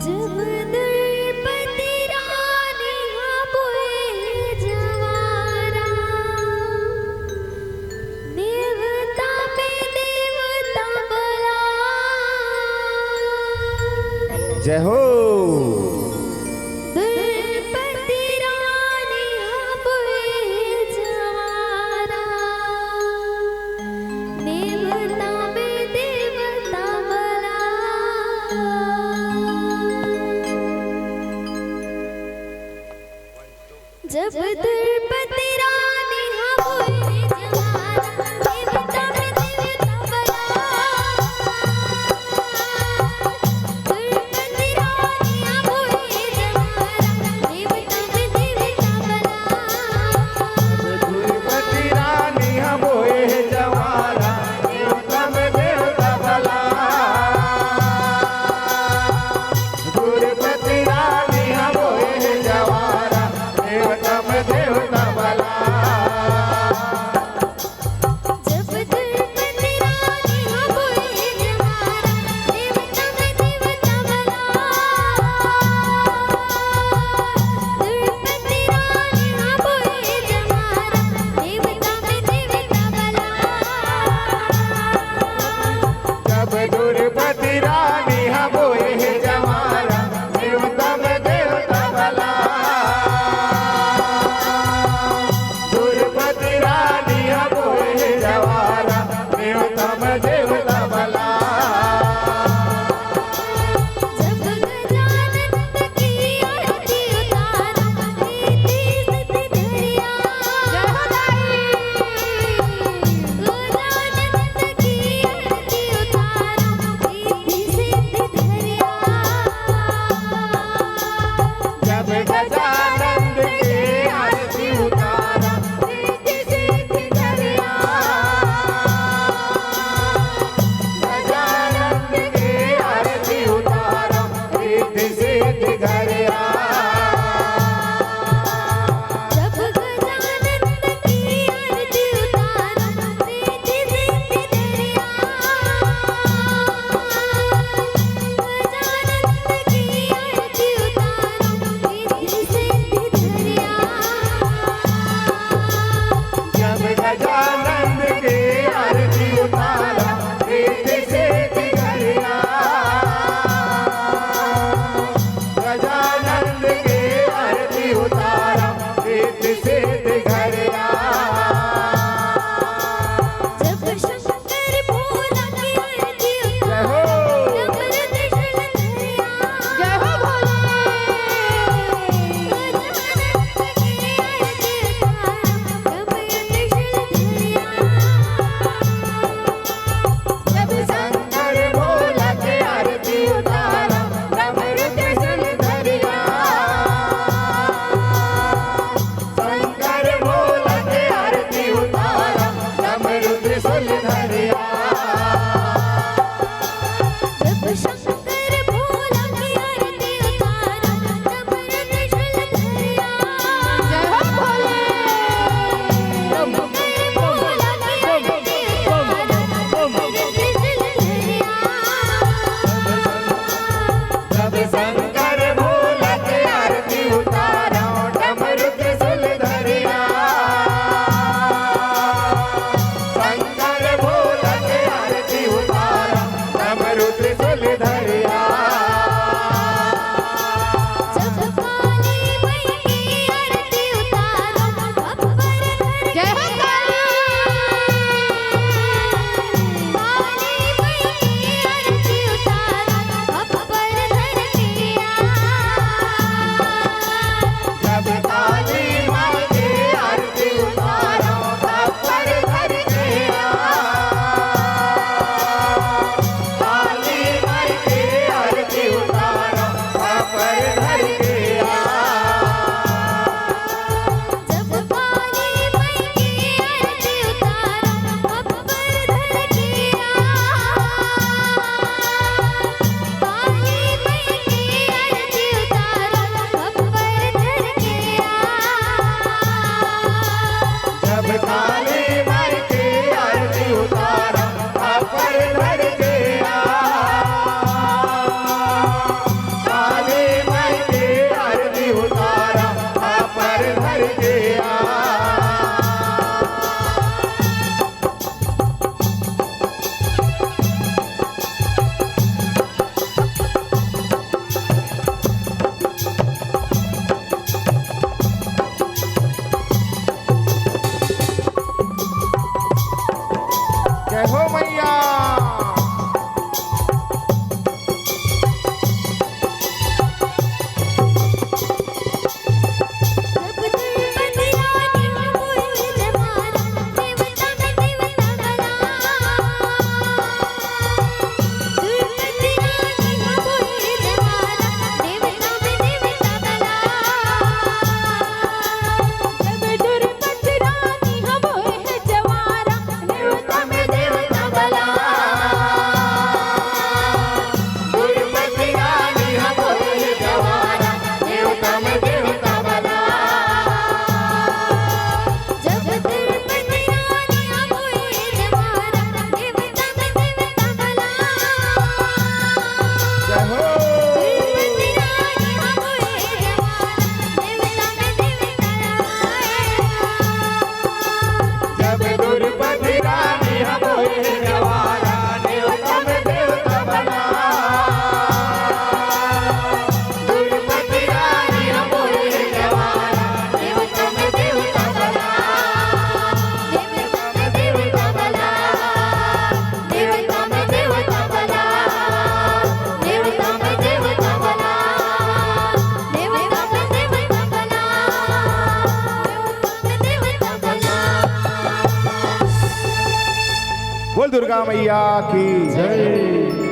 जब द्रौपदी रानी बोए जवारा, देवता पे देवता बला। जय हो। द्रौपदी रानी बोए जवारा, देवता पे देवता बला। जब द्रौपदी रानी बोए जवारा, देवता पे देवता बला। द्रौपदी रानी बोए जवारा, देवता पे देवता बला। द्रौपदी रानी बोए जवारा, देवता में देवता भला। द्रौपदी रानी बोए जवारा, देवता में देवता भला। जब द्रौपदी रानी बोए जवारा, देवता में देवता बला। द्रौपदी रानी बोए जवारा, देवता में देवता बला। जब द्रौपदी रानी बोए जवारा, देवता में देवता भला। द्रौपदी रानी बोए जवारा, देवता में देवता भला। जब गजानन की आरती उतारा, प्रीति सिद्ध धरिया। जय हो दाई। गजानन की आरती उतारा, प्रीति सिद्ध धरिया। जब गजानंद की आरती उतारा, प्रीति सिद्ध धरिया। गजानंद की आरती उतारा, रिद्धि सिद्धि घरिया। जब गजानन की आरती उतारा, प्रीति सिद्ध धरिया। गजानन की आरती उतारा, प्रीति सिद्ध धरिया। जब गजानंद की आरती उतारा, रिद्धि सिद्धि घरिया। गजानंद की आरती उतारा, रिद्धि सिद्धि घरिया। जब शंकर भोला की आरती जय हो। उतारा, डमरू त्रिशूल धरिया। जय हो भोले। गजानन की आरती उतारा, डमरू त्रिशूल धरिया। जब शंकर भोला की आरती उतारा, डमरू त्रिशूल धरिया। शंकर भोला की आरती उतारा, डमरू त्रिशूल धरिया। जब शंकर भोला की आरती उतारा, डमरू त्रिशूल धरिया। जय हो भोले। शंकर भोला की आरती उतारा, डमरू त्रिशूल धरिया। जब शंकर भोला की आरती उतारा, डमरू त्रिशूल धरिया। शंकर भोला की आरती उतारा, डमरू त्रिशूल धरिया। जब काली माई की आरती उतारा, अकबर धर के। जय हो काली माई की आरती उतारा, अकबर धर के। मैया की जय।